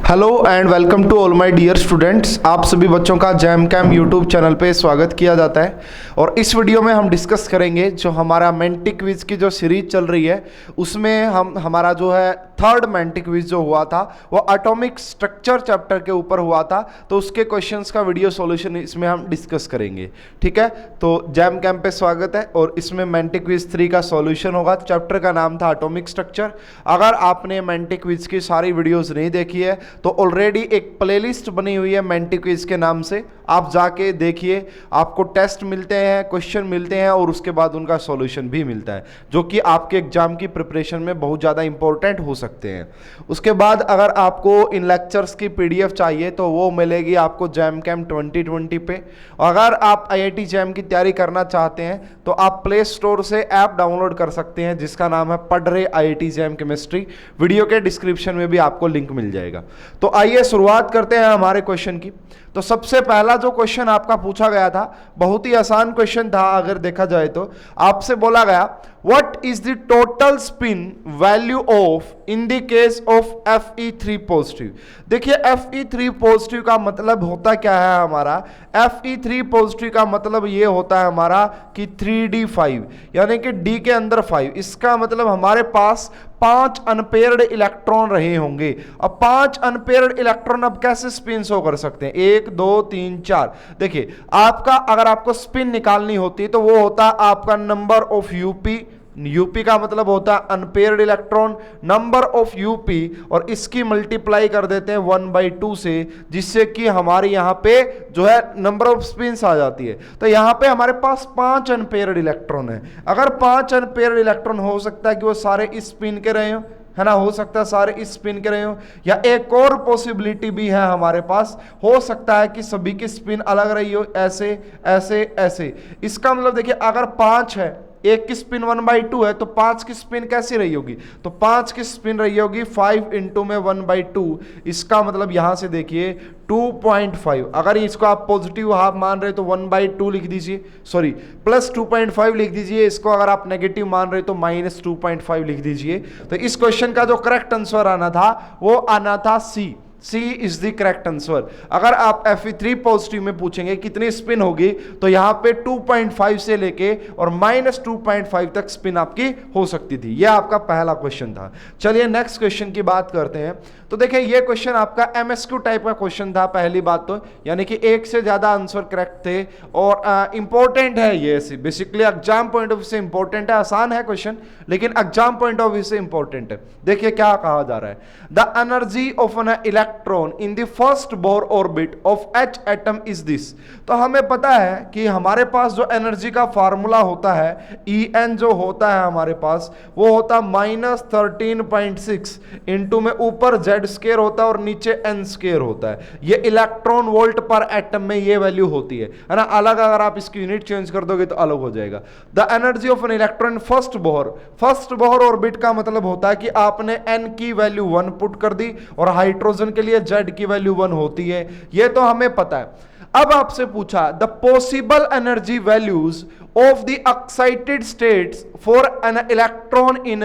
Hello and welcome to all my dear students. आप सभी बच्चों का जैम कैम यूट्यूब चैनल पे स्वागत किया जाता है। और इस वीडियो में हम डिस्कस करेंगे जो हमारा मेंटी क्विज की जो सीरीज चल रही है उसमें हमारा जो है थर्ड मेंटी क्विज जो हुआ था वो एटॉमिक स्ट्रक्चर चैप्टर के ऊपर हुआ था, तो उसके क्वेश्चंस का वीडियो सॉल्यूशन इसमें हम डिस्कस करेंगे। ठीक है, तो जैम कैम पे स्वागत है और इसमें मेंटी क्विज 3 का सॉल्यूशन होगा। चैप्टर का नाम था एटॉमिक स्ट्रक्चर। अगर आपने मेंटी क्विज की सारी वीडियोस नहीं देखी है तो ऑलरेडी एक प्लेलिस्ट बनी हुई है मेंटी क्विज के नाम से, आप जाके देखिए। आपको टेस्ट मिलते हैं, क्वेश्चन मिलते हैं और उसके बाद उनका सॉल्यूशन भी मिलता है, जो कि आपके एग्जाम की प्रिपरेशन में बहुत ज़्यादा इंपॉर्टेंट हो सकते हैं। उसके बाद अगर आपको इन लेक्चर्स की पीडीएफ चाहिए तो वो मिलेगी आपको जैम कैम 2020 पे। अगर आप आईआईटी जैम की तैयारी करना चाहते हैं तो आप प्ले स्टोर से ऐप डाउनलोड कर सकते हैं जिसका नाम है पढ़ रहे आईआईटी जैम केमिस्ट्री। वीडियो के डिस्क्रिप्शन में भी आपको लिंक मिल जाएगा। तो आइए शुरुआत करते हैं हमारे क्वेश्चन की। तो सबसे पहला जो क्वेश्चन आपका पूछा गया था बहुत ही आसान क्वेश्चन था। अगर देखा जाए तो आपसे बोला गया what is the total spin value of in the case of Fe3 positive. देखिए Fe3 पॉजिटिव का मतलब होता क्या है हमारा, Fe3 पॉजिटिव का मतलब ये होता है हमारा कि 3d5 यानी कि d के अंदर 5। इसका मतलब हमारे पास 5 अनपेयर्ड इलेक्ट्रॉन रहे होंगे। अब 5 अनपेयर्ड इलेक्ट्रॉन अब कैसे स्पिन शो कर सकते हैं, 1 2 3 4। देखिए आपका अगर आपको स्पिन निकालनी होती है तो वो होता है आपका नंबर ऑफ यूपी। यूपी का मतलब होता है unpaired electron, number of UP, और इसकी मल्टीप्लाई कर देते हैं 1/2 से, जिससे कि हमारे यहाँ पे जो है नंबर ऑफ स्पिन्स आ जाती है। तो यहाँ पे हमारे पास 5 अनपेयर्ड इलेक्ट्रॉन है। अगर 5 अनपेयर्ड इलेक्ट्रॉन हो सकता है कि वो सारे इस स्पिन के रहे हो, है ना, हो सकता है सारे इस स्पिन के रहे हो, या एक और पॉसिबिलिटी भी है हमारे पास, हो सकता है कि सभी की स्पिन अलग रही हो, ऐसे ऐसे ऐसे। इसका मतलब देखिए अगर 5 है, एक की स्पिन 1/2 है, तो 5 की स्पिन कैसी रही होगी, तो 5 की स्पिन रही होगी 5 इंटू में 1/2। इसका मतलब यहां से देखिए 2.5। अगर इसको आप पॉजिटिव हाफ मान रहे तो 1/2 लिख दीजिए, सॉरी प्लस 2.5 लिख दीजिए। इसको अगर आप नेगेटिव मान रहे तो -2.5 लिख दीजिए। तो इस क्वेश्चन का जो करेक्ट आंसर आना था वो आना था सी इज द करेक्ट आंसर। अगर आप Fe3 पॉजिटिव में पूछेंगे कितनी स्पिन होगी तो यहां पे 2.5 से लेके और -2.5 तक स्पिन आपकी हो सकती थी। यह आपका पहला क्वेश्चन था। चलिए नेक्स्ट क्वेश्चन की बात करते हैं। तो देखिए ये क्वेश्चन आपका MSQ टाइप का क्वेश्चन था पहली बात तो, यानी कि एक से ज्यादा आंसर करेक्ट थे और इंपॉर्टेंट है ये। Basically exam point of view से इंपॉर्टेंट है। आसान है क्वेश्चन लेकिन एग्जाम पॉइंट ऑफ व्यू से इंपॉर्टेंट है। देखिए क्या कहा जा रहा है, the energy of an electron in the first Bohr orbit of H atom is this. तो हमें पता है कि हमारे पास जो एनर्जी का फार्मूला होता है En जो होता है हमारे पास वो होता है -13.6 इंटू में ऊपर Z स्क्वायर होता है और नीचे n स्क्वायर होता है। ये इलेक्ट्रॉन वोल्ट पर एटम में ये वैल्यू होती है ना। अलग अगर आप इसकी यूनिट चेंज कर दोगे तो अलग हो जाएगा। The energy of an electron first Bohr orbit का मतलब होता है कि आपने n की वैल्यू 1 पुट कर दी और हाइड्रोजन के लिए Z की वैल्यू 1 होती है, ये तो हमें पता है। अब आपसे पूछा the possible energy values of the excited states for an electron in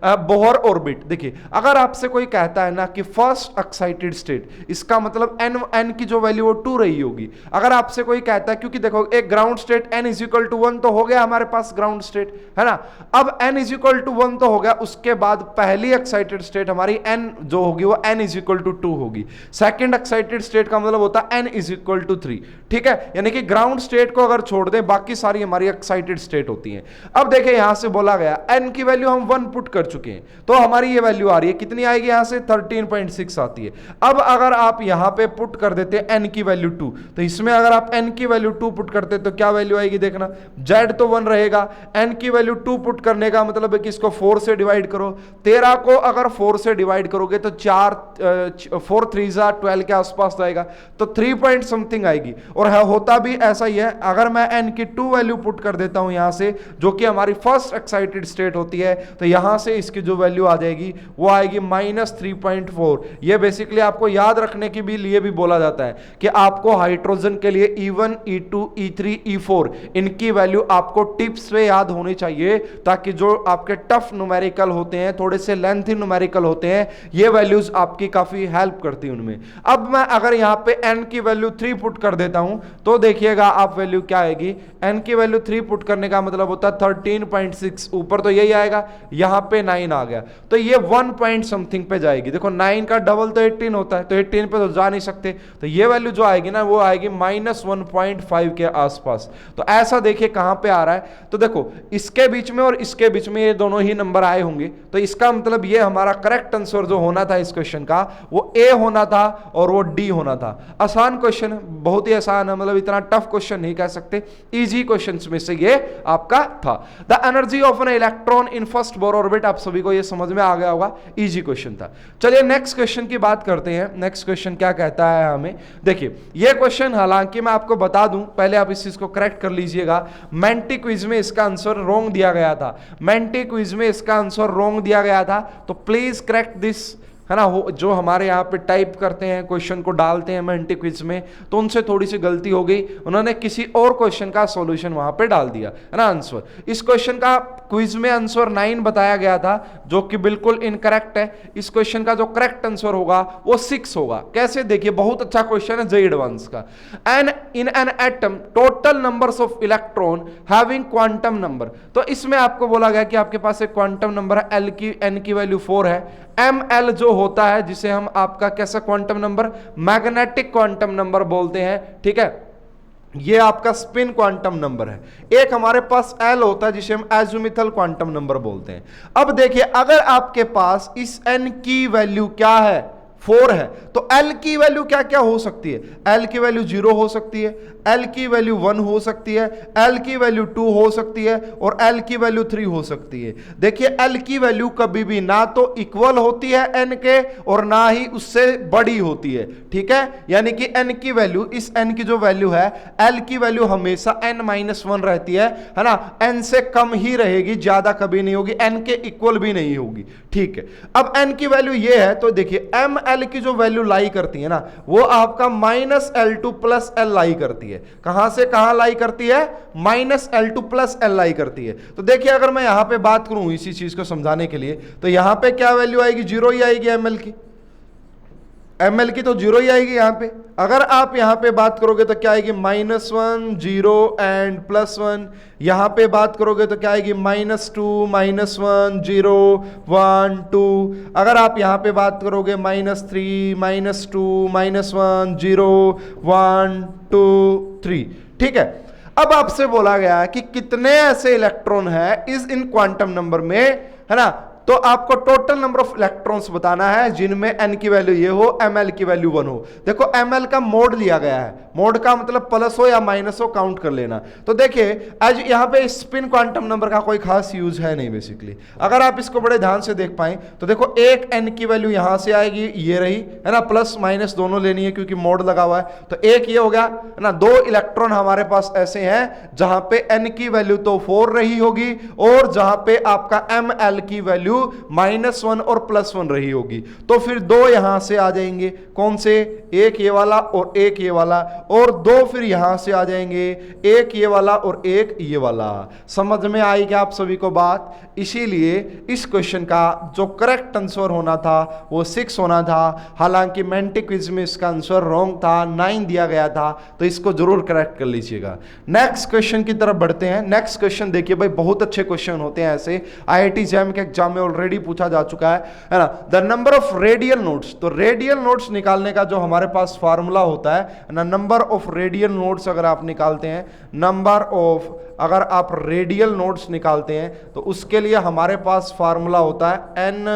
Bohr orbit. देखिए अगर आपसे कोई कहता है ना कि फर्स्ट एक्साइटेड स्टेट, इसका मतलब n की जो वैल्यू वो 2 रही होगी। अगर आपसे कोई कहता है, क्योंकि देखो एक ग्राउंड स्टेट n = 1 तो हो गया हमारे पास ग्राउंड स्टेट, है ना। अब n = 1 तो हो गया, उसके बाद पहली एक्साइटेड स्टेट हमारी n जो होगी वो n = 2 होगी। सेकेंड एक्साइटेड स्टेट का मतलब होता है n = 3। ठीक है, यानी कि ग्राउंड स्टेट को अगर छोड़ दें बाकी सारी हमारी एक्साइटेड स्टेट होती हैं। अब देखिए यहां से बोला गया n की वैल्यू हम 1 पुट कर चुके हैं तो हमारी ये वैल्यू आ रही है, कितनी आएगी यहां से 13.6 आती है। अब अगर आप यहां पे पुट कर देते हैं n की वैल्यू 2, तो इसमें अगर आप n की वैल्यू 2 पुट करते तो क्या वैल्यू आएगी देखना, Z तो 1 रहेगा, n की वैल्यू 2 पुट करने का मतलब है कि इसको 4 से डिवाइड करो। 13 को अगर 4 से डिवाइड करोगे तो 4 3 12 के आसपास आएगा, तो 3 पॉइंट समथिंग आएगी। और होता भी ऐसा ही है, अगर मैं n की 2 वैल्यू पुट कर देता हूं यहां से, जो कि हमारी फर्स्ट एक्साइटेड स्टेट होती है, तो यहां से इसकी जो वैल्यू आ जाएगी वो आएगी -3.4। ये बेसिकली आपको याद रखने के लिए भी बोला जाता है कि आपको हाइड्रोजन के लिए E1 E2 E3 E4 इनकी वैल्यू आपको टिप्स पे याद होनी चाहिए, ताकि जो आपके टफ न्यूमेरिकल होते हैं, थोड़े से लेंथी न्यूमेरिकल होते हैं, ये वैल्यूज आपकी काफी हेल्प करती है उनमें। अब मैं अगर यहां पे n की वैल्यू 3 पुट कर देता हूं तो देखिएगा आप वैल्यू क्या आएगी। n की वैल्यू 3 पुट करने का मतलब होता है 13.6, ऊपर तो यही आएगा, यहां पे 9 आ गया, तो ये 1 पॉइंट समथिंग पे जाएगी। देखो 9 का डबल तो 18 होता है, तो 18 पे तो जा नहीं सकते, तो ये वैल्यू जो आएगी ना वो आएगी -1.5 के आसपास। तो ऐसा देखिए कहां पे आ रहा है, तो देखो इसके बीच में और इसके बीच में ये दोनों ही नंबर आए होंगे, तो इसका मतलब ये हमारा करेक्ट आंसर जो होना था इस क्वेश्चन का वो ए होना था और वो डी होना था। आसान क्वेश्चन, बहुत ही आसान है, मतलब इतना टफ क्वेश्चन नहीं कह सकते, इजी क्वेश्चंस में से ये आपका था। The energy of an electron in first Bohr orbit, आप सभी को ये समझ में आ गया होगा, इजी क्वेश्चन था। चलिए नेक्स्ट क्वेश्चन की बात करते हैं। नेक्स्ट क्वेश्चन क्या कहता है हमें, देखिए ये क्वेश्चन हालांकि मैं आपको बता दूं, पहले आप इस चीज को करेक्ट कर लीजिएगा। मेंटी क्विज में इसका आंसर रॉन्ग दिया गया था, मेंटी क्विज में इसका आंसर रॉन्ग दिया गया था, तो प्लीज करेक्ट दिस, है ना। जो हमारे यहाँ पे टाइप करते हैं क्वेश्चन को डालते हैं मेंटी क्विज में, तो उनसे थोड़ी सी गलती हो गई, उन्होंने किसी और क्वेश्चन का सॉल्यूशन वहां पे डाल दिया, है ना आंसर। इस क्वेश्चन का क्विज में आंसर 9 बताया गया था, जो कि बिल्कुल इनकरेक्ट है। इस क्वेश्चन का जो करेक्ट आंसर होगा वो 6 होगा। कैसे, देखिए बहुत अच्छा क्वेश्चन है, जे एडवांस का। N in an atom total numbers of electron having quantum number, तो इसमें आपको बोला गया कि आपके पास एक क्वांटम नंबर है एल की, एन की वैल्यू 4 है। ml जो होता है जिसे हम आपका कैसा quantum number, magnetic quantum number बोलते हैं, ठीक है, ये आपका स्पिन क्वांटम नंबर है। एक हमारे पास L होता है जिसे हम एज़िमुथल क्वांटम नंबर बोलते हैं। अब देखिए अगर आपके पास इस n की वैल्यू क्या है, 4 है, तो L की वैल्यू क्या क्या हो सकती है, L की वैल्यू 0 हो सकती है, L की वैल्यू 1 हो सकती है, L की वैल्यू 2 हो सकती है और L की वैल्यू 3 हो सकती है। देखिए L की वैल्यू कभी भी ना तो इक्वल होती है n के और ना ही उससे बड़ी होती है, ठीक है, यानी कि n की वैल्यू, इस n की जो वैल्यू है, L की वैल्यू हमेशा n-1 रहती है ना, n से कम ही रहेगी, ज्यादा कभी नहीं होगी, n के इक्वल भी नहीं होगी, ठीक है। अब n की वैल्यू ये है, तो देखिए ml की जो वैल्यू लाई करती है ना, वो आपका -L2 प्लस L लाई करती है। कहां से कहां लाई करती है, -L2 प्लस L लाई करती है। तो देखिए अगर मैं यहां पे बात करूं इसी चीज को समझाने के लिए, तो यहां पे क्या वैल्यू आएगी, 0 ही आएगी ml की, ml की तो 0 ही आएगी यहां पे। अगर आप यहां पे बात करोगे तो क्या आएगी, -1 0 एंड +1, यहां पे बात करोगे तो क्या आएगी, -2 -1 0 1 2, अगर आप यहां पे बात करोगे -3 -2 -1 0 1 2 3, ठीक है। अब आपसे बोला गया है कि कितने ऐसे इलेक्ट्रॉन है इस इन क्वांटम नंबर में, है ना, तो आपको टोटल नंबर ऑफ इलेक्ट्रॉन्स बताना है जिनमें n की वैल्यू ये हो, ml की वैल्यू 1 हो। देखो ml का मोड लिया गया है, मोड का मतलब प्लस हो या माइनस हो, काउंट कर लेना। तो देखिए आज यहाँ पे स्पिन क्वांटम नंबर का कोई खास यूज है नहीं बेसिकली, अगर आप इसको बड़े ध्यान से देख पाए तो देखो एक n की वैल्यू यहां से आएगी, ये रही, है ना, प्लस माइनस दोनों लेनी है क्योंकि मोड लगा हुआ है, तो एक ये हो गया, है ना। 2 इलेक्ट्रॉन हमारे पास ऐसे हैं जहां पे n की वैल्यू तो 4 रही होगी और जहां पे आपका ml की वैल्यू -1 और +1 रही होगी, तो फिर 2 यहां से आ जाएंगे, कौन से, एक ये वाला और एक ये वाला, और 2 फिर यहां से आ जाएंगे, एक ये वाला और एक ये वाला। समझ में आई क्या आप सभी को बात। इसीलिए इस क्वेश्चन का जो करेक्ट आंसर होना था वो 6 होना था, हालांकि मेंटी क्विज में इसका आंसर रॉन्ग था, 9 दिया गया था, तो इसको जरूर करेक्ट कर लीजिएगा। नेक्स्ट क्वेश्चन की तरफ बढ़ते हैं। नेक्स्ट क्वेश्चन देखिए भाई, बहुत अच्छे क्वेश्चन होते हैं ऐसे, IIT जैम के एग्जाम में ऑलरेडी पूछा जा चुका है ना। The number of radial nodes, तो रेडियल नोड्स निकालने का जो हमारे पास फार्मूला होता है ना, नंबर ऑफ रेडियल नोड्स अगर आप निकालते हैं, नंबर ऑफ, अगर आप रेडियल नोड्स निकालते हैं तो उसके लिए हमारे पास फार्मूला होता है n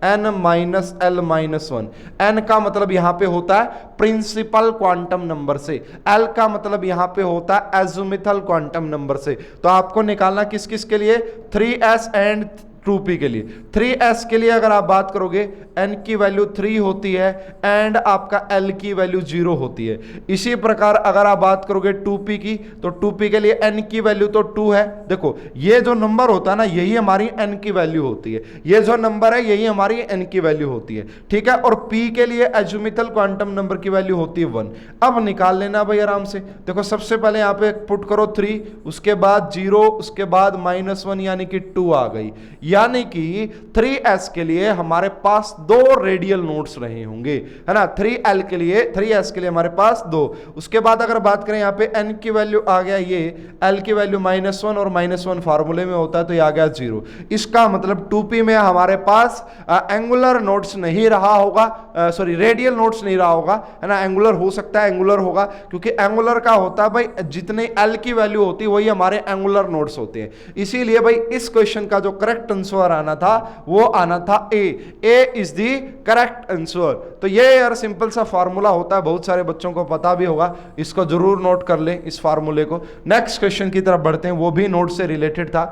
-l-1। n का मतलब यहां पे होता है प्रिंसिपल क्वांटम नंबर से, l का मतलब यहां पे होता है एज़िमुथल क्वांटम नंबर से। तो आपको निकालना किस किस के लिए, 3s एंड 2p के लिए। 3s के लिए अगर आप बात करोगे n की वैल्यू 3 होती है एंड आपका l की वैल्यू 0 होती है। इसी प्रकार अगर आप बात करोगे 2p की, तो 2p के लिए n की वैल्यू तो 2 है। देखो ये जो नंबर होता है ना, यही हमारी n की वैल्यू होती है, ये जो नंबर है यही हमारी n की वैल्यू होती है, ठीक है। और p के लिए एजिमुथल क्वांटम नंबर की वैल्यू होती है 1। अब निकाल लेना भाई आराम से। देखो सबसे पहले यहाँ पे पुट करो 3, उसके बाद 0, उसके बाद -1 यानी कि 2 आ गई। यानी कि 3s के लिए हमारे पास 2 रेडियल नोड्स रहे होंगे, है ना। 3l के लिए, 3s के लिए हमारे पास 2। उसके बाद अगर बात करें यहाँ पे n की वैल्यू आ गया, ये l की वैल्यू -1 और -1 फार्मूले में होता है, तो ये आ गया 0। इसका मतलब 2p में हमारे पास एंगुलर नोड्स नहीं रहा होगा, सॉरी रेडियल नोड्स नहीं रहा होगा, है ना। एंगुलर हो सकता है, एंगुलर होगा, क्योंकि एंगुलर का होता है भाई जितने l की वैल्यू होती है वही हमारे एंगुलर नोड्स होते हैं। इसीलिए भाई इस क्वेश्चन का जो करेक्ट आंसर आना था वो आना था A is the correct answer. तो ये यार सिंपल सा फार्मूला होता है, बहुत सारे बच्चों को पता भी होगा, इसको जरूर नोट कर ले इस फार्मूले को। नेक्स्ट क्वेश्चन की तरफ बढ़ते हैं, वो भी नोड से रिलेटेड था।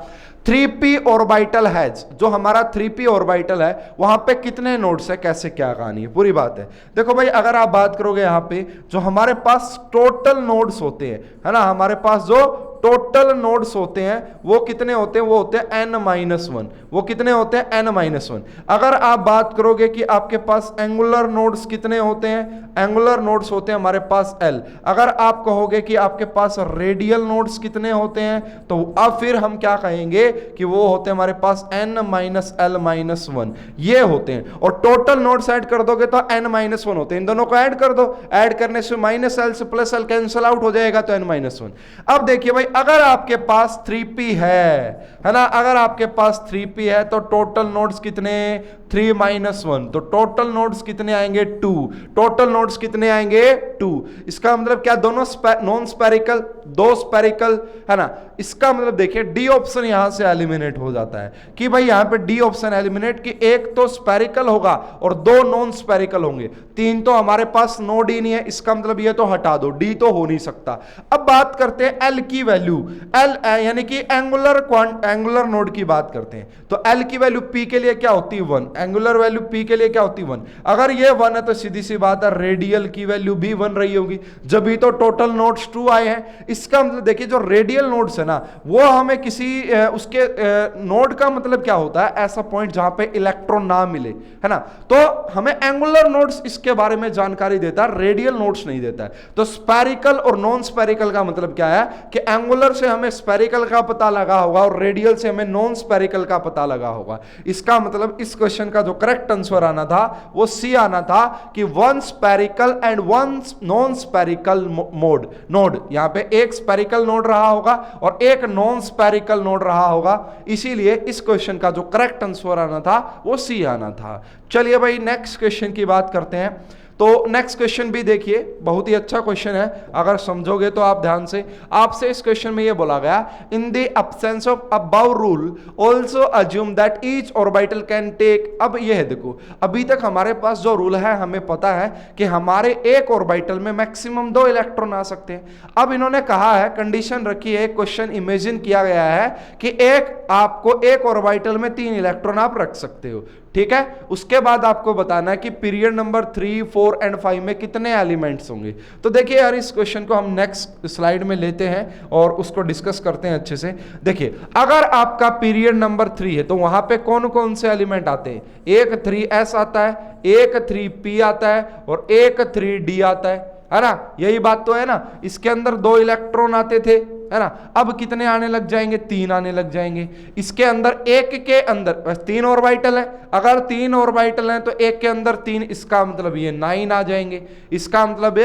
3p ऑर्बिटल हैज, जो हमारा 3p ऑर्बिटल है वहां पे कितने नोड्स है, कैसे क्या कहानी है, पूरी बात है। देखो भाई अगर आप बात करोगे यहाँ पे जो हमारे पास टोटल नोड्स होते हैं, है ना, हमारे पास जो टोटल नोड्स होते हैं वो कितने होते हैं, वो होते हैं n-1। वो कितने होते हैं, n-1। अगर आप बात करोगे कि आपके पास एंगुलर नोड्स कितने होते हैं, एंगुलर नोड्स होते हैं हमारे पास l। अगर आप कहोगे कि आपके पास रेडियल नोड्स कितने होते हैं, तो अब फिर हम क्या कहेंगे कि वो होते हैं हमारे पास n-l-1 ये होते हैं। और टोटल नोड्स ऐड कर दोगे तो n-1 होते हैं। इन दोनों को ऐड कर दो, ऐड करने से -l से +l कैंसिल आउट हो जाएगा, तो n-1। अब देखिए भाई अगर आपके पास 3p है ना, अगर आपके पास 3p है तो टोटल नोड्स कितने, 3-1, तो टोटल नोड्स कितने आएंगे, 2। टोटल नोड्स कितने आएंगे, 2। इसका मतलब क्या, दोनों नॉन स्पेरिकल, 2 स्पेरिकल, है ना। इसका मतलब देखिए डी ऑप्शन यहां से एलिमिनेट हो जाता है कि भाई यहां पे डी ऑप्शन एलिमिनेट कि एक तो स्पेरिकल होगा और 2 नॉन स्पेरिकल होंगे, 3 तो हमारे पास नोड ही नहीं है। इसका मतलब ये तो हटा दो, डी तो हो नहीं सकता। अब बात करते हैं एल की वैल्यू, एल यानी कि एंगुलर नोड की बात करते हैं, तो एल की वैल्यू पी के लिए क्या होती है, 1। एंगुलर वैल्यू पी के लिए क्या होती है, 1। अगर ये 1 है तो सीधी सी बात है रेडियल की वैल्यू भी 1 रही होगी, जब भी तो टोटल नोड्स 2 आए हैं। इसका मतलब देखिए जो रेडियल नोड्स है ना, वो हमें किसी उसके नोड का मतलब क्या होता है, ऐसा पॉइंट जहां पे इलेक्ट्रॉन ना मिले, है ना। तो हमें एंगुलर नोड्स इसके बारे में जानकारी देता है, रेडियल नोड्स नहीं देता है। तो स्पेरिकल और नॉन स्पेरिकल का मतलब क्या है कि एंगुलर से हमें स्पेरिकल का पता लगा होगा और रेडियल से हमें नॉन स्पेरिकल का पता लगा होगा। इसका मतलब इस क्वेश्चन का जो करेक्ट आंसर आना था वो सी आना था कि 1 spherical and 1 non spherical node. यहां पे एक स्पेरिकल नोड रहा होगा और एक नॉन स्पेरिकल नोड रहा होगा, इसीलिए इस क्वेश्चन का जो करेक्ट आंसर आना था वो सी आना था। चलिए भाई नेक्स्ट क्वेश्चन की बात करते हैं। तो नेक्स्ट क्वेश्चन भी देखिए, बहुत ही अच्छा क्वेश्चन है, अगर समझोगे तो आप ध्यान से। आपसे इस क्वेश्चन में ये बोला गया, in the absence of Aufbau rule also assume that each orbital can take. अब ये है देखो, अभी तक हमारे पास जो रूल है हमें पता है कि हमारे एक ऑर्बिटल में मैक्सिमम 2 इलेक्ट्रॉन आ सकते हैं। अब इन्होंने कहा है, कंडीशन रखी है, क्वेश्चन इमेजिन किया गया है कि आपको एक ऑर्बिटल में 3 इलेक्ट्रॉन आप रख सकते हो, ठीक है। उसके बाद आपको बताना है कि पीरियड नंबर 3, 4 एंड 5 में कितने एलिमेंट्स होंगे। तो देखिए यार इस क्वेश्चन को हम नेक्स्ट स्लाइड में लेते हैं और उसको डिस्कस करते हैं अच्छे से। देखिए अगर आपका पीरियड नंबर 3 है तो वहां पे कौन कौन से एलिमेंट आते हैं, एक 3s आता है, एक 3p आता है और एक 3d आता है ना। यही बात तो है ना। इसके अंदर 2 इलेक्ट्रॉन आते थे, है ना। अब कितने आने लग जाएंगे, 3 आने लग जाएंगे। इसके अंदर एक के अंदर बस 3 ऑर्बिटल है, अगर 3 ऑर्बिटल हैं तो एक के अंदर 3, इसका मतलब ये 9 आ जाएंगे, इसका मतलब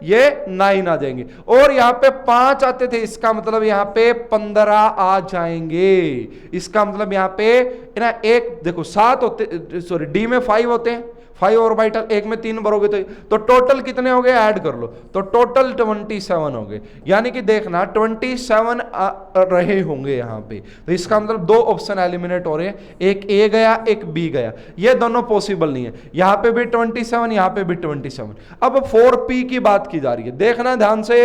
ये 9 आ जाएंगे। और यहाँ पे 5 आते थे, इसका मतलब यहाँ पे 15 आ जाएंगे। इसका मतलब यहाँ पे ना एक देखो 7 होते, सॉरी डी में 5 होते हैं, 5 ऑर्बिटल, एक में 3 भरोगे तो टोटल कितने हो गए, ऐड कर लो, तो टोटल 27 हो गए। यानी कि देखना 27 रहे होंगे यहाँ पे, तो इसका मतलब 2 ऑप्शन एलिमिनेट हो रहे हैं, एक ए गया एक बी गया, ये दोनों पॉसिबल नहीं है। यहाँ पे भी 27, यहाँ पे भी 27। अब 4p की बात की जा रही है, देखना ध्यान से,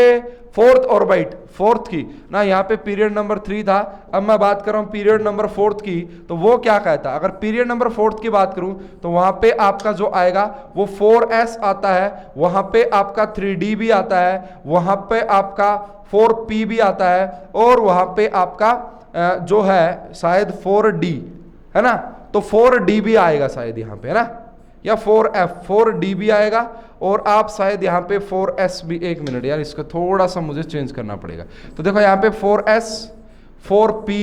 फोर्थ ऑर्बिट, फोर्थ की ना, यहाँ पे पीरियड नंबर 3 था, अब मैं बात कर रहा हूं पीरियड नंबर 4 की, तो वो क्या कहता है, अगर पीरियड नंबर 4 की बात करूं तो वहां पे आपका जो आएगा वो 4s आता है, वहां पे आपका 3d भी आता है, वहां पे आपका 4p भी आता है, और वहां पे आपका जो है शायद 4d है ना, तो 4d भी आएगा शायद यहाँ पे, है ना, या 4d भी आएगा, और आप शायद यहाँ पे 4s भी, एक मिनट यार इसको थोड़ा सा मुझे चेंज करना पड़ेगा, तो देखो यहाँ पे 4s, 4p,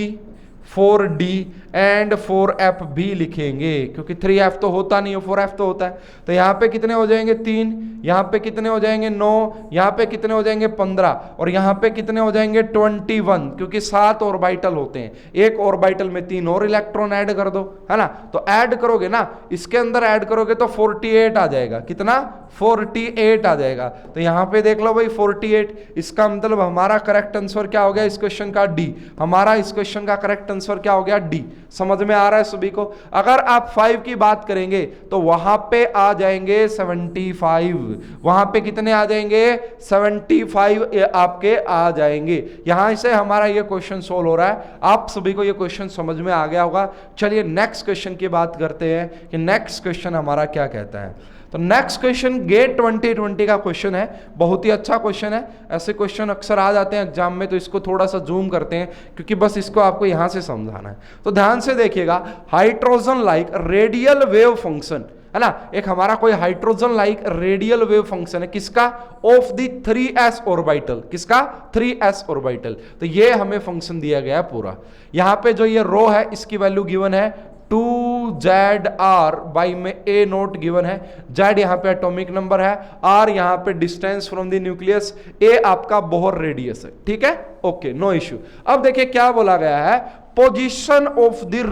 4d and 4f भी लिखेंगे, क्योंकि 3f तो होता नहीं है, 4f तो होता है। तो यहाँ पे कितने हो जाएंगे 3, यहाँ पे कितने हो जाएंगे 9, यहाँ पे कितने हो जाएंगे 15, और यहाँ पे कितने हो जाएंगे 21, क्योंकि 7 ऑर्बिटल होते हैं, एक ऑर्बिटल में 3 और इलेक्ट्रॉन ऐड कर दो, है ना, तो ऐड करोगे ना, इसके अंदर ऐड करोगे तो 48 आ जाएगा, कितना 48 आ जाएगा। तो यहाँ पे देख लो भाई 48, इसका मतलब हमारा करेक्ट आंसर क्या हो गया इस क्वेश्चन का, डी। हमारा इस क्वेश्चन का करेक्ट आंसर क्या हो गया, डी। समझ में आ रहा है सभी को। अगर आप 5 की बात करेंगे तो वहां पे आ जाएंगे 75, वहां पे कितने आ जाएंगे 75 आपके आ जाएंगे। यहां से हमारा ये क्वेश्चन सोल्व हो रहा है, आप सभी को ये क्वेश्चन समझ में आ गया होगा। चलिए नेक्स्ट क्वेश्चन की बात करते हैं कि नेक्स्ट क्वेश्चन हमारा क्या कहता है। तो नेक्स्ट क्वेश्चन गेट 2020 का क्वेश्चन है, बहुत ही अच्छा क्वेश्चन है। ऐसे क्वेश्चन अक्सर आ जाते हैं एग्जाम में, तो इसको थोड़ा सा जूम करते हैं क्योंकि बस इसको आपको यहां से समझाना है। तो ध्यान से देखिएगा, hydrogen like radial wave function है ना, एक हमारा कोई hydrogen like radial wave function है, किसका, ऑफ द 3s ऑर्बिटल, किसका 3s ऑर्बिटल। तो ये हमें फंक्शन दिया गया है पूरा। यहां पे जो ये रो है इसकी वैल्यू गिवन है 2zr बाई में a नोट गिवन है। z यहां पे एटॉमिक नंबर है, r यहां पे distance from the nucleus, a आपका बोहर रेडियस है, ठीक है, ओके, नो इश्यू। अब देखिए क्या बोला गया है, position of the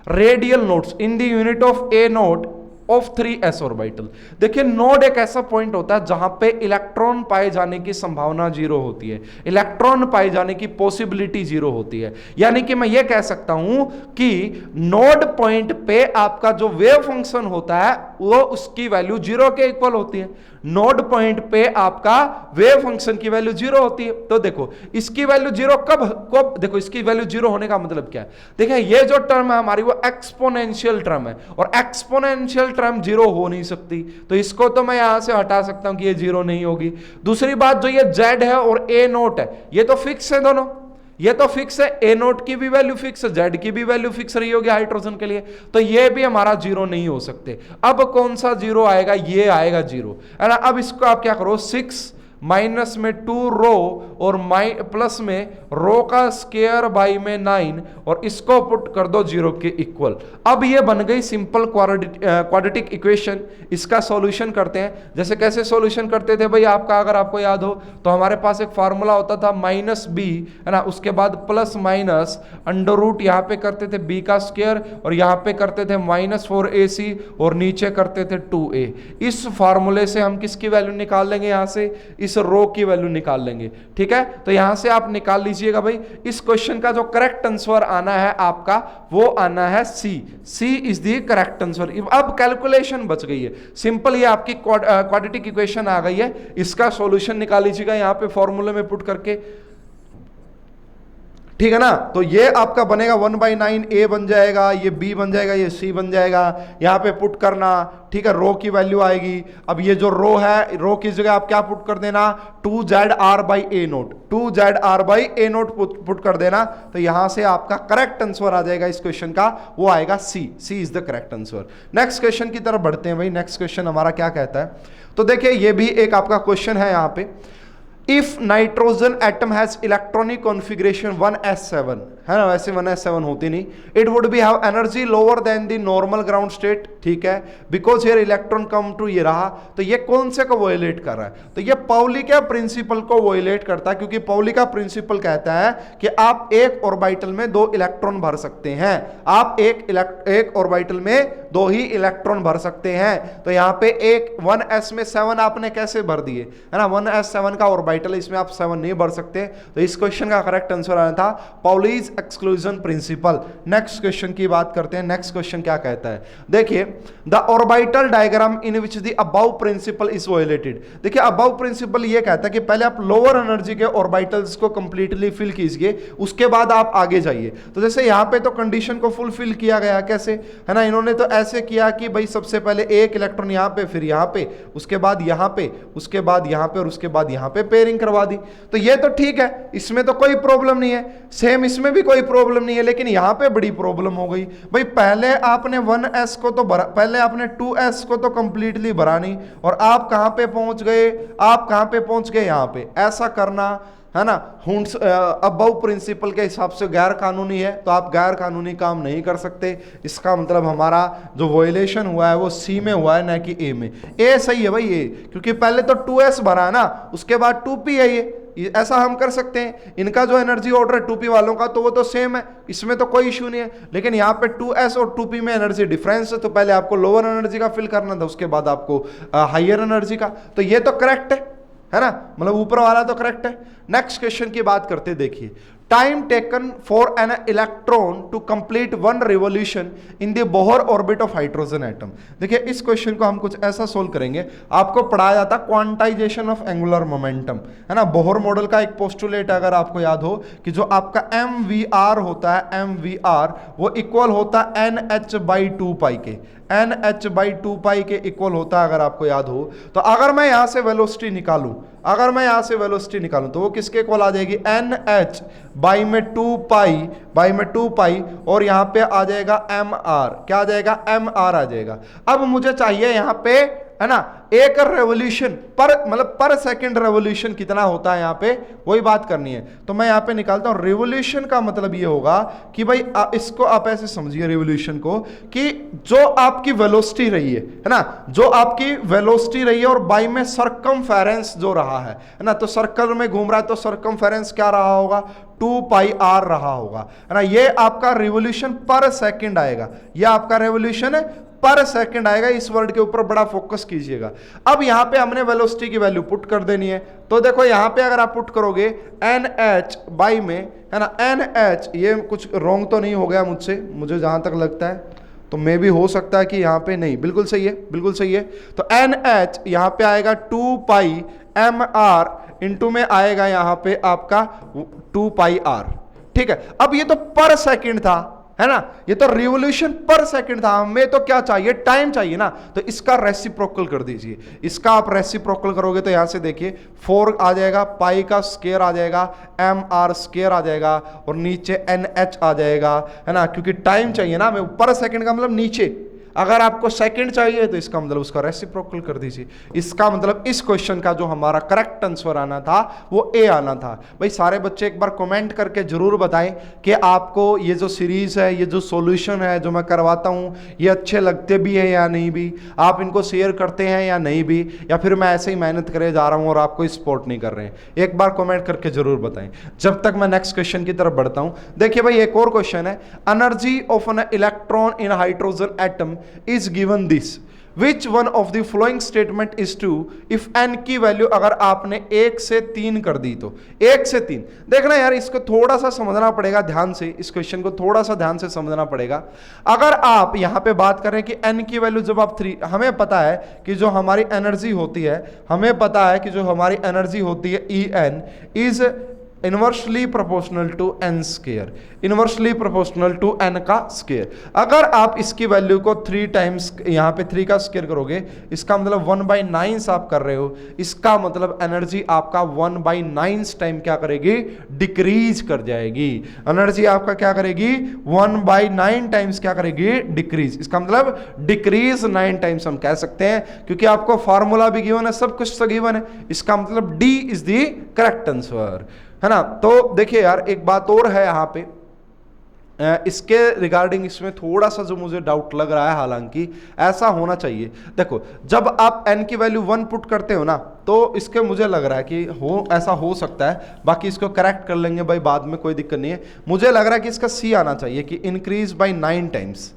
radial nodes in the unit of a note of 3s orbital. देखिए नोड एक ऐसा पॉइंट होता है जहां पे इलेक्ट्रॉन पाए जाने की संभावना 0 होती है, इलेक्ट्रॉन पाए जाने की पॉसिबिलिटी 0 होती है। यानी कि मैं ये कह सकता हूं कि नोड पॉइंट पे आपका जो वेव फंक्शन होता है वो उसकी वैल्यू 0 के इक्वल होती है। नोड पॉइंट पे आपका वेव फंक्शन की वैल्यू 0 होती है। तो देखो इसकी वैल्यू 0 कब देखो इसकी वैल्यू 0 होने का मतलब क्या है, देखिए ये जो टर्म है हमारी वो एक्सपोनेंशियल टर्म है, और एक्सपोनेंशियल टर्म 0 हो नहीं सकती, तो इसको तो मैं यहां से हटा सकता हूं कि ये 0 नहीं होगी। दूसरी बात जो ये z है और a नोट है ये तो फिक्स है, दोनों ये तो फिक्स है, a नोट की भी वैल्यू फिक्स है, z की भी वैल्यू फिक्स रही होगी हाइड्रोजन के लिए, तो ये भी हमारा 0 नहीं हो सकते। अब कौन सा 0 आएगा, ये आएगा 0, है ना। अब इसको आप क्या करो, 6 माइनस में 2 रो और प्लस में रो का स्क्वायर बाई में 9, और इसको पुट कर दो 0 के इक्वल। अब ये बन गई सिंपल क्वाड्रेटिक इक्वेशन। इसका सॉल्यूशन करते हैं, जैसे कैसे सॉल्यूशन करते थे भाई, आपका अगर आपको याद हो तो हमारे पास एक फार्मूला होता था -b, है ना, उसके बाद प्लस माइनस अंडर रूट, यहाँ पे करते थे b का स्क्वायर, और यहाँ पे करते थे -4ac, और नीचे करते थे 2a। इस फार्मूले से हम किसकी वैल्यू निकाल लेंगे, यहाँ से इस रो की वैल्यू निकाल लेंगे, ठीक है। तो यहां से आप निकाल लीजिएगा भाई, इस क्वेश्चन का जो करेक्ट आंसर आना है आपका वो आना है सी इज द करेक्ट आंसर। अब कैलकुलेशन बच गई है, सिंपल ये आपकी क्वाड्रेटिक इक्वेशन आ गई है, इसका सॉल्यूशन निकाल लीजिएगा यहां पे फॉर्मूले में पुट करके, ठीक है ना। तो ये आपका बनेगा 1/9 a बन जाएगा, ये b बन जाएगा, ये c बन जाएगा, यहाँ पे पुट करना, ठीक है, रो की वैल्यू आएगी। अब ये जो रो है, रो की जगह आप क्या पुट कर देना, 2zr by a note, 2zr by a note put कर देना। तो यहां से आपका करेक्ट आंसर आ जाएगा इस क्वेश्चन का, वो आएगा C is the correct answer. Next question की तरफ बढ़ते हैं भाई। नेक्स्ट क्वेश्चन हमारा क्या कहता है, तो देखिए ये भी एक आपका क्वेश्चन है यहाँ पे, if nitrogen atom has electronic configuration 1s7, है ना, वैसे 1s7 होती नहीं, it would be have energy lower than the normal ground state, ठीक है, because here electron come to, ये रहा, तो ये कौन से को वोलेट कर रहा है, तो ये पाउली के प्रिंसिपल को वोलेट करता है, क्योंकि पाउली का प्रिंसिपल कहता है कि आप एक ऑर्बिटल में 2 इलेक्ट्रॉन भर सकते हैं, आप एक ऑर्बिटल में 2 ही इलेक्ट्रॉन भर सकते हैं। तो यहाँ पे एक 1s में 7 आपने कैसे भर दिए, है ना, 1s 7 का ऑर्बिटल, इसमें आप 7 नहीं भर सकते। तो इस क्वेश्चन का करेक्ट आंसर आना था Pauli's exclusion principle. Next question की बात करते हैं। नेक्स्ट क्वेश्चन क्या कहता है, देखिए, the orbital diagram in which the Aufbau principle is violated. देखिए अबव प्रिंसिपल ये कहता है कि पहले आप लोअर एनर्जी के ऑर्बिटल्स को कंप्लीटली फिल कीजिए, उसके बाद आप आगे जाइए। तो जैसे यहाँ पे तो कंडीशन को फुलफिल किया गया, कैसे, है ना, इन्होंने तो ऐसे किया कि भाई सबसे पहले एक इलेक्ट्रॉन यहाँ पे, फिर यहाँ पे, उसके बाद यहाँ पे, उसके बाद यहाँ पे और उसके बाद यहाँ पे पेयरिंग करवा दी। तो ये तो ठीक है, इसमें तो कोई प्रॉब्लम नहीं है, सेम इसमें भी कोई प्रॉब्लम नहीं है। लेकिन यहाँ पे बड़ी प्रॉब्लम हो गई भाई, पहले आपने 1s को तो भरा, पहले आपने 2s को तो कंप्लीटली भरा नहीं, और आप कहाँ पे पहुंच गए, आप कहाँ पे पहुंच गए यहाँ पे। ऐसा करना, है ना, हुंड्स अबव प्रिंसिपल के हिसाब से गैर कानूनी है, तो आप गैर कानूनी काम नहीं कर सकते। इसका मतलब हमारा जो वॉयलेशन हुआ है वो सी में हुआ है, ना कि ए में। ए सही है भाई, ए, क्योंकि पहले तो 2s भरा है ना, उसके बाद 2p है ये, ऐसा हम कर सकते हैं। इनका जो एनर्जी ऑर्डर है 2p वालों का, तो वो तो सेम है, इसमें तो कोई इशू नहीं है। लेकिन यहाँ पे 2s और 2p में एनर्जी डिफरेंस है, तो पहले आपको लोअर एनर्जी का फिल करना था, उसके बाद आपको हायर एनर्जी का। तो ये तो करेक्ट है ना, मतलब ऊपर वाला तो करेक्ट है। नेक्स्ट क्वेश्चन की बात करते, देखिए, time taken for an electron to complete 1 revolution in the Bohr orbit of hydrogen atom. देखिए इस क्वेश्चन को हम कुछ ऐसा सोल्व करेंगे, आपको पढ़ाया जाता क्वांटाइजेशन ऑफ एंगुलर मोमेंटम, है ना। बोहर मॉडल का एक पोस्टुलेट अगर आपको याद हो कि जो आपका mvr होता है, mvr वो इक्वल होता है nh/2π के, nh/2π के इक्वल होता है, अगर आपको याद हो। तो अगर मैं यहां से वेलोसिटी निकालूं, अगर मैं यहां से वेलोसिटी निकालूं तो वो किसके इक्वल आ जाएगी, nh/2π और यहां पे आ जाएगा mr, क्या आ जाएगा, mr आ जाएगा। अब मुझे चाहिए यहां पे, है ना, एक रेवोल्यूशन पर, मतलब पर सेकंड रेवोल्यूशन कितना होता है यहाँ पे, वही बात करनी है। तो मैं यहाँ पे निकालता हूँ, रेवोल्यूशन का मतलब ये होगा कि भाई इसको आप ऐसे समझिए रेवोल्यूशन को, कि जो आपकी वेलोसिटी रही है ना, जो आपकी वेलोसिटी रही है और बाई में सरकमफेरेंस जो रहा है ना, तो सर्कल में घूम रहा है तो सरकमफेरेंस क्या रहा होगा, 2πr रहा होगा, है ना। ये आपका रिवोल्यूशन पर सेकंड आएगा, ये आपका रेवोल्यूशन पर सेकंड आएगा। इस वर्ड के ऊपर बड़ा फोकस कीजिएगा। अब यहां पे हमने वेलोसिटी की वैल्यू पुट कर देनी है, तो देखो यहां पे अगर आप पुट करोगे nh बाई में, है ना, nh, ये कुछ रॉन्ग तो नहीं हो गया मुझसे, मुझे जहां तक लगता है, तो मे भी हो सकता है कि यहां पे नहीं, बिल्कुल सही है, बिल्कुल सही है। तो nh यहां पे आएगा 2πmr, इंटू में आएगा यहां पे आपका 2πr, ठीक है। अब ये तो पर सेकंड था, है ना, ये तो रिवोल्यूशन पर सेकंड था, हमें तो क्या चाहिए, टाइम चाहिए ना। तो इसका रेसिप्रोकल कर दीजिए, इसका आप रेसिप्रोकल करोगे तो यहां से देखिए 4 आ जाएगा, पाई का स्क्वायर आ जाएगा, mr स्क्वायर आ जाएगा और नीचे nh आ जाएगा, है ना, क्योंकि टाइम चाहिए ना हमें, पर सेकंड का मतलब नीचे, अगर आपको सेकंड चाहिए तो इसका मतलब उसका रेसिप्रोकल कर दीजिए। इसका मतलब इस क्वेश्चन का जो हमारा करेक्ट आंसर आना था वो ए आना था। भाई सारे बच्चे एक बार कमेंट करके जरूर बताएं कि आपको ये जो सीरीज है, ये जो सॉल्यूशन है जो मैं करवाता हूँ, ये अच्छे लगते भी हैं या नहीं भी, आप इनको शेयर करते हैं या नहीं भी, या फिर मैं ऐसे ही मेहनत करे जा रहा हूँ और आपको सपोर्ट नहीं कर रहे हैं। एक बार कमेंट करके जरूर बताएं। जब तक मैं नेक्स्ट क्वेश्चन की तरफ बढ़ता हूँ, देखिए भाई एक और क्वेश्चन है, energy of an electron in hydrogen atom is given this, which one of the following statement is true if n की वैल्यू अगर आपने 1 से 3 कर दी तो, 1 से 3, देखना यार इसको थोड़ा सा समझना पड़ेगा ध्यान से, इस क्वेश्चन को थोड़ा सा ध्यान से समझना पड़ेगा। अगर आप यहां पे बात करें कि n की वैल्यू जब आप 3, हमें पता है कि जो हमारी एनर्जी होती है, हमें पता है कि जो हमारी एनर्जी होती है En is inversely proportional to n square, inversely proportional to n का स्क्वायर। अगर आप इसकी वैल्यू को 3 टाइम्स यहाँ पे 3 का स्क्वायर करोगे, इसका मतलब 1/9 आप कर रहे हो, इसका मतलब एनर्जी आपका 1/9 टाइम क्या करेगी, डिक्रीज कर जाएगी। एनर्जी आपका क्या करेगी, 1/9 टाइम्स क्या करेगी, डिक्रीज। इसका मतलब डिक्रीज 9 टाइम्स हम कह सकते हैं, क्योंकि आपको फार्मूला भी गिवन है, सब कुछ तो गिवन है। इसका मतलब D is the correct answer, है ना। तो देखिए यार एक बात और है यहाँ पे, इसके रिगार्डिंग इसमें थोड़ा सा जो मुझे डाउट लग रहा है, हालांकि ऐसा होना चाहिए। देखो जब आप n की वैल्यू 1 पुट करते हो ना, तो इसके मुझे लग रहा है कि ऐसा हो सकता है, बाकी इसको करेक्ट कर लेंगे भाई बाद में, कोई दिक्कत नहीं है। मुझे लग रहा है कि इसका C आना चाहिए कि increase by 9 times,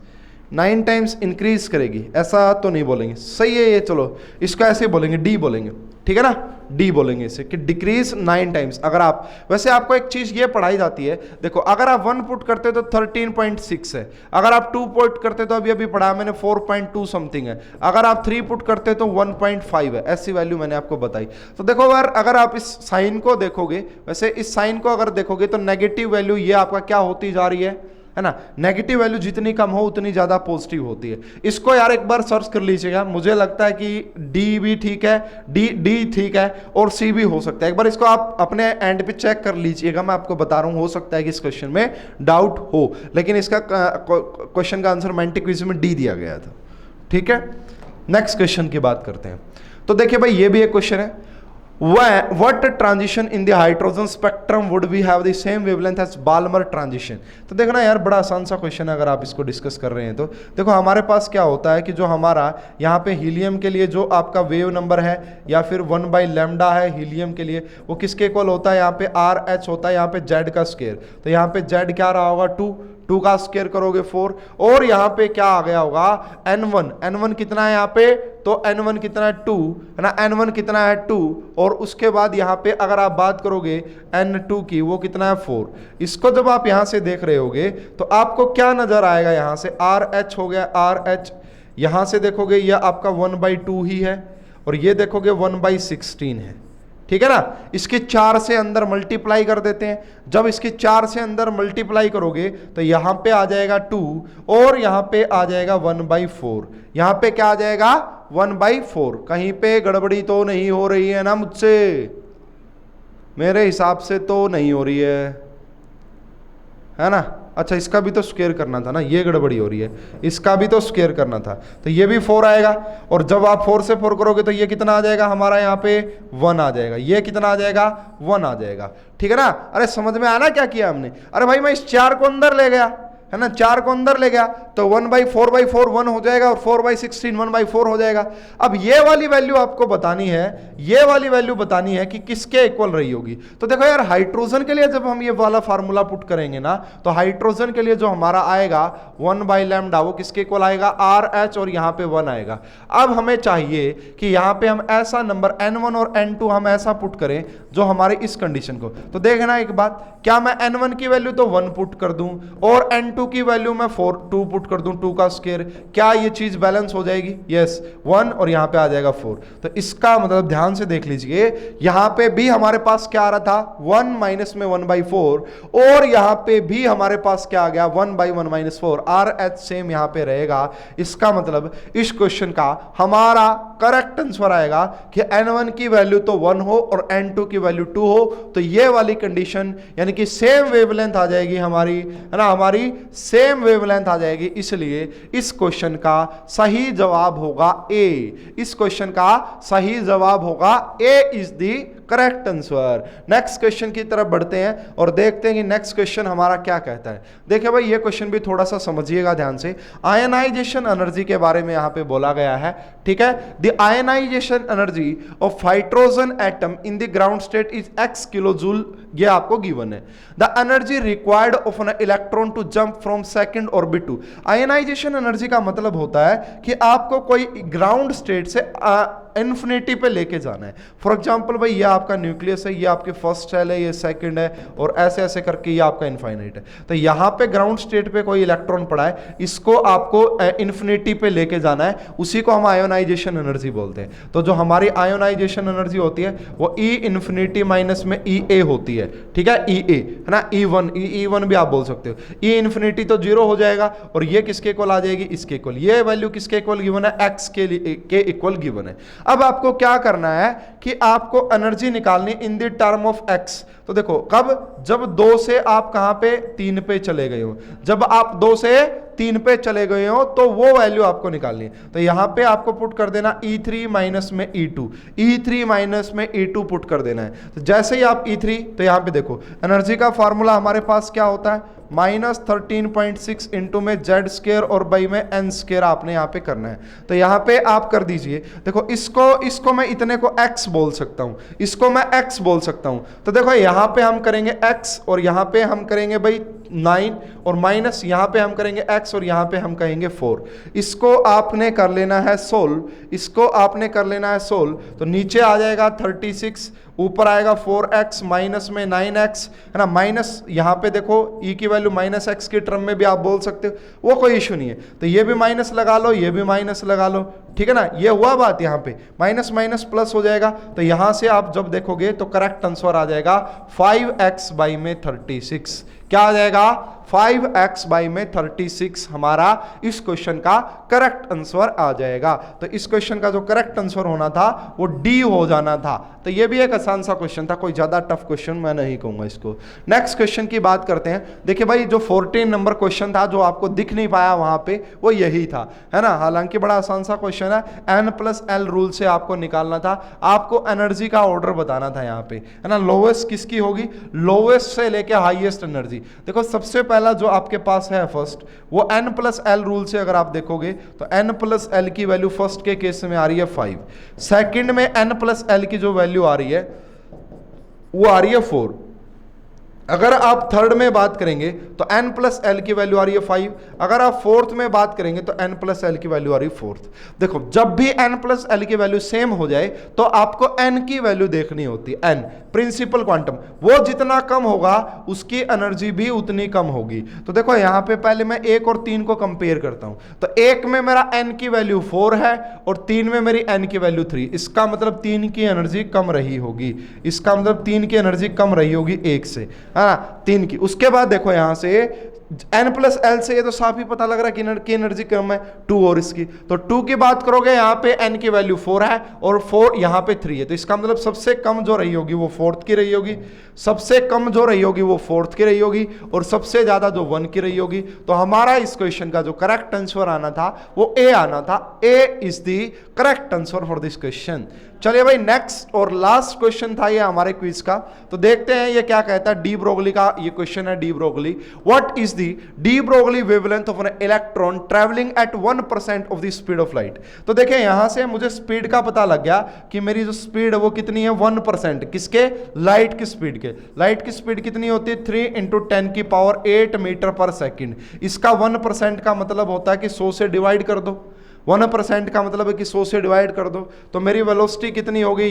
9 times increase करेगी, ऐसा तो नहीं बोलेंगे, सही है ये, चलो इसको ऐसे बोलेंगे, डी बोलेंगे, ठीक है ना, डी बोलेंगे इसे कि डिक्रीज 9 टाइम्स। अगर आप, वैसे आपको एक चीज ये पढ़ाई जाती है, देखो अगर आप 1 पुट करते तो 13.6 है, अगर आप 2 पुट करते तो अभी पढ़ा मैंने 4.2 समथिंग है, अगर आप 3 पुट करते तो 1.5 है, ऐसी वैल्यू मैंने आपको बताई। तो देखो अगर आप इस साइन को देखोगे, वैसे इस साइन को अगर देखोगे तो नेगेटिव वैल्यू ये आपका क्या होती जा रही है ना, नेगेटिव वैल्यू जितनी कम हो उतनी ज्यादा पॉजिटिव होती है। इसको यार एक बार सर्च कर लीजिएगा, मुझे लगता है कि डी भी ठीक है, डी ठीक है और सी भी हो सकता है, एक बार इसको आप अपने एंड पे चेक कर लीजिएगा, मैं आपको बता रहा हूं, हो सकता है कि इस क्वेश्चन में डाउट हो, लेकिन इसका क्वेश्चन का आंसर मैंटिक क्विज में डी दिया गया था, ठीक है। नेक्स्ट क्वेश्चन की बात करते हैं, तो देखिए भाई ये भी एक क्वेश्चन है, what transition in the hydrogen spectrum would we have the same wavelength as Balmer transition। तो देखना यार बड़ा आसान सा क्वेश्चन है, अगर आप इसको डिस्कस कर रहे हैं तो देखो हमारे पास क्या होता है कि जो हमारा यहाँ पे हीलियम के लिए जो आपका वेव नंबर है या फिर 1/λ है हीलियम के लिए, वो किसके इक्वल होता है, यहाँ पे RH होता है, यहाँ पे Z का स्क्वायर, तो यहाँ पे Z क्या रहा होगा 2 का स्क्वायर करोगे 4, और यहाँ पे क्या आ गया होगा N1 कितना है यहाँ पे, तो N1 कितना है 2 है ना, N1 कितना है 2, और उसके बाद यहाँ पे अगर आप बात करोगे N2 की, वो कितना है 4। इसको जब आप यहाँ से देख रहे होगे तो आपको क्या नजर आएगा, यहाँ से RH हो गया RH, यहाँ से देखोगे ये आपका 1/2 ही है, और ये देखोगे 1/16 है, ठीक है ना। इसके 4 से अंदर मल्टीप्लाई कर देते हैं, जब इसके 4 से अंदर मल्टीप्लाई करोगे तो यहां पे आ जाएगा 2 और यहां पे आ जाएगा 1/4, यहां पे क्या आ जाएगा 1/4। कहीं पे गड़बड़ी तो नहीं हो रही है ना मुझसे, मेरे हिसाब से तो नहीं हो रही है ना। अच्छा इसका भी तो स्क्वायर करना था ना, ये गड़बड़ी हो रही है, इसका भी तो स्क्वायर करना था, तो ये भी 4 आएगा, और जब आप 4 से 4 करोगे तो ये कितना आ जाएगा हमारा, यहाँ पे 1 आ जाएगा, ये कितना आ जाएगा 1 आ जाएगा, ठीक है ना। अरे समझ में आया ना क्या किया हमने, अरे भाई मैं इस 4 को अंदर ले गया है ना, 4 को अंदर ले गया तो 1/4/4 1 हो जाएगा, और 4/16 1/4 हो जाएगा। अब ये वाली वैल्यू आपको बतानी है, ये वाली वैल्यू बतानी है कि किसके इक्वल रही होगी। तो देखो यार हाइड्रोजन के लिए जब हम ये वाला फार्मूला पुट करेंगे ना, तो हाइड्रोजन के लिए जो हमारा आएगा 1/λ वो किसके इक्वल आएगा, RH, और यहाँ पे 1 आएगा। अब हमें चाहिए कि यहाँ पे हम ऐसा नंबर N1 और N2 हम ऐसा पुट करें जो हमारे इस कंडीशन को, तो देखना एक बात, क्या मैं N1 की वैल्यू तो 1 पुट कर दूं और N2 की वैल्यू मैं 2 पुट कर दूं, 2 का स्क्वायर, क्या ये चीज बैलेंस हो जाएगी, यस 1, और यहां पे आ जाएगा 4। तो इसका मतलब ध्यान से देख लीजिए, यहां पे भी हमारे पास क्या आ रहा था 1 माइनस में 1/4, और यहां पे भी हमारे पास क्या आ गया 1/1 - 4, RH सेम यहां पे रहेगा। इसका मतलब इस क्वेश्चन का हमारा करेक्ट आंसर आएगा कि N1 की वैल्यू तो 1 हो और N2 की वैल्यू 2 हो, तो ये वाली कंडीशन यानी कि सेम वेवलेंथ आ जाएगी हमारी, है ना, हमारी सेम वेवलेंथ आ जाएगी, इसलिए इस क्वेश्चन का सही जवाब होगा ए। इस क्वेश्चन का सही जवाब होगा A is the correct answer. Next question की तरफ बढ़ते हैं और देखते हैं कि नेक्स्ट क्वेश्चन हमारा क्या कहता है। देखिए भाई ये क्वेश्चन भी थोड़ा सा समझिएगा ध्यान से, आयनाइजेशन एनर्जी के बारे में यहां पे बोला गया है, ठीक है। The ionization energy of hydrogen atom in the ground state is x kilo joule, ये आपको गिवन है। The energy required of an electron to jump from second orbit to, ionization energy का मतलब होता है कि आपको कोई ग्राउंड स्टेट से इन्फिनिटी पे लेके जाना है। फॉर एग्जांपल भाई ये आपका न्यूक्लियस है, ये आपके फर्स्ट सेल है, ये सेकंड है, और ऐसे ऐसे करके ये आपका इनफाइनाइट है। तो यहाँ पे ग्राउंड स्टेट पे कोई इलेक्ट्रॉन पड़ा है, इसको आपको इन्फिनिटी पे लेके जाना है, उसी को हम आयोनाइजेशन एनर्जी बोलते हैं। तो जो हमारी आयोनाइजेशन एनर्जी होती है वो ई इन्फिनिटी माइनस में ई ए होती है, ठीक है, ई ए है ना, ई1 भी आप बोल सकते हो। ई इन्फिनिटी तो 0 हो जाएगा, और ये किसके इक्वल आ जाएगी, इसके इक्वल। ये वैल्यू किसके इक्वल गिवन है, एक्स के इक्वल गिवन है। अब आपको क्या करना है कि आपको एनर्जी निकालनी in the term of x. तो देखो कब, जब 2 से आप कहां पे 3 पे चले गए हो, जब आप 2 से 3 पे चले गए हो तो वो वैल्यू आपको निकालनी है। तो यहां पे आपको पुट कर देना E3 माइनस में E2, E3 माइनस में E2 पुट कर देना है। तो जैसे ही आप E3, तो यहां पे देखो एनर्जी का फॉर्मूला हमारे पास क्या होता है, -13.6 इंटू में जेड स्क्वायर और बाई में एन स्क्वायर आपने यहाँ पे करना है। तो यहाँ पे आप कर दीजिए, देखो इसको मैं इतने को x बोल सकता हूँ, इसको मैं x बोल सकता हूँ। तो देखो यहाँ पे हम करेंगे x और यहाँ पे हम करेंगे भाई 9 और माइनस यहाँ पे हम करेंगे x और यहाँ पे हम कहेंगे 4। इसको आपने कर लेना है सोल्व, इसको आपने कर लेना है सोल्व। तो नीचे आ जाएगा 36, ऊपर आएगा 4x, माइनस में 9x है ना, माइनस यहाँ पे देखो e की वैल्यू माइनस x की टर्म में भी आप बोल सकते हो, वो कोई इशू नहीं है। तो ये भी माइनस लगा लो, ये भी माइनस लगा लो, ठीक है ना। ये हुआ बात, यहाँ पे माइनस माइनस प्लस हो जाएगा। तो यहाँ से आप जब देखोगे तो करेक्ट आंसर आ जाएगा 5x बाई में 36। क्या आ जाएगा? 5x बाई में 36 हमारा इस क्वेश्चन का करेक्ट आंसर आ जाएगा। तो इस क्वेश्चन का जो करेक्ट आंसर होना था वो डी हो जाना था। तो ये भी एक आसान सा क्वेश्चन था, कोई ज्यादा टफ क्वेश्चन मैं नहीं कहूंगा इसको। नेक्स्ट क्वेश्चन की बात करते हैं। देखिए भाई, जो 14 नंबर क्वेश्चन था जो आपको दिख नहीं पाया वहां पे, वो यही था, है ना। हालांकि बड़ा आसान सा क्वेश्चन है, n+l रूल से आपको निकालना था, आपको एनर्जी का ऑर्डर बताना था यहाँ पे, है ना। लोवेस्ट किसकी होगी? लोवेस्ट से लेके हाईएस्ट एनर्जी। देखो सबसे पहला जो आपके पास है फर्स्ट, वो n+l रूल से अगर आप देखोगे तो n+l की वैल्यू फर्स्ट के केस में आ रही है 5, सेकंड में n+l की जो वैल्यू आ रही है वो आ रही है 4। अगर आप थर्ड में बात करेंगे तो n+l की वैल्यू आ रही है 5, अगर आप फोर्थ में बात करेंगे तो n+l की वैल्यू आ रही है 4th। देखो जब भी n+l की वैल्यू सेम हो जाए तो आपको n की वैल्यू देखनी होती है। n प्रिंसिपल क्वांटम, वो जितना कम होगा उसकी एनर्जी भी उतनी कम होगी। तो देखो यहाँ पे पहले मैं 1 और 3 को कंपेयर करता हूं, तो 1 में मेरा n की वैल्यू 4 है और 3 में मेरी n की वैल्यू 3। इसका मतलब 3 की एनर्जी कम रही होगी, इसका मतलब 3 की एनर्जी कम रही होगी 1 से, हाँ 3 की। उसके बाद देखो यहां से n+l से ये तो साफ ही पता लग रहा है कि एनर्जी कम है 2 और इसकी, तो 2 की बात करोगे यहाँ पे n की वैल्यू 4 है और 4 यहाँ पे 3 है। तो इसका मतलब सबसे कम जो रही होगी वो 4th की रही होगी, सबसे कम जो रही होगी वो 4th की रही होगी और सबसे ज्यादा जो 1 की रही होगी। तो हमारा इस क्वेश्चन का जो करेक्ट आंसर आना था वो ए आना था। A is the correct answer for this question. चलिए भाई, नेक्स्ट और लास्ट क्वेश्चन था ये हमारे क्विज का, तो देखते हैं ये क्या कहता है। डी ब्रोगली का ये क्वेश्चन है। De Broglie, what is the de Broglie wavelength of an electron travelling eight 1% of the speed of light. तो देखिए यहां से मुझे स्पीड का पता लग गया कि मेरी जो स्पीड है वो कितनी है, 1%। किसके? लाइट की स्पीड के। लाइट की स्पीड कितनी होती है? 3 × 10⁸ मीटर पर सेकेंड। इसका 1% का मतलब होता है कि 100 से डिवाइड कर दो। 1% का मतलब है कि 100 से डिवाइड कर दो, तो मेरी वेलोसिटी कितनी हो गई?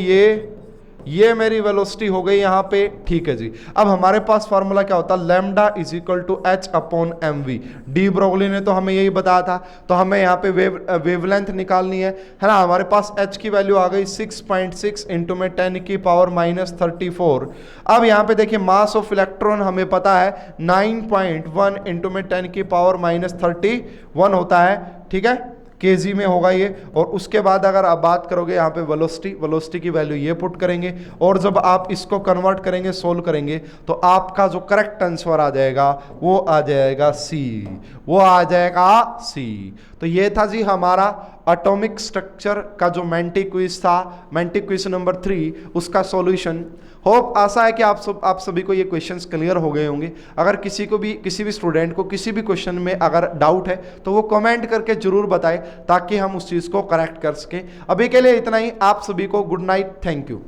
ये मेरी वेलोसिटी हो गई यहाँ पे, ठीक है जी। अब हमारे पास फार्मूला क्या होता है? Lambda is equal to h/mv। De Broglie ने तो हमें यही बताया था। तो हमें यहाँ पे वेवलेंथ निकालनी है ना। हमारे पास h की वैल्यू आ गई 6.6 × 10⁻34। अब यहाँ पे देखिए मास ऑफ इलेक्ट्रॉन हमें पता है 9.1 × 10⁻31 होता है, ठीक है, केजी में होगा ये। और उसके बाद अगर आप बात करोगे यहाँ पे वेलोसिटी की वैल्यू ये पुट करेंगे और जब आप इसको कन्वर्ट करेंगे, सोल्व करेंगे, तो आपका जो करेक्ट आंसर आ जाएगा वो आ जाएगा सी, वो आ जाएगा सी। तो ये था जी हमारा एटॉमिक स्ट्रक्चर का जो मेंटिक क्विज था, मेंटिक क्विज नंबर 3, उसका सॉल्यूशन। होप आशा है कि आप सभी को ये क्वेश्चंस क्लियर हो गए होंगे। अगर किसी भी स्टूडेंट को किसी भी क्वेश्चन में अगर डाउट है तो वो कमेंट करके जरूर बताएं ताकि हम उस चीज़ को करेक्ट कर सकें। अभी के लिए इतना ही। आप सभी को गुड नाइट, थैंक यू।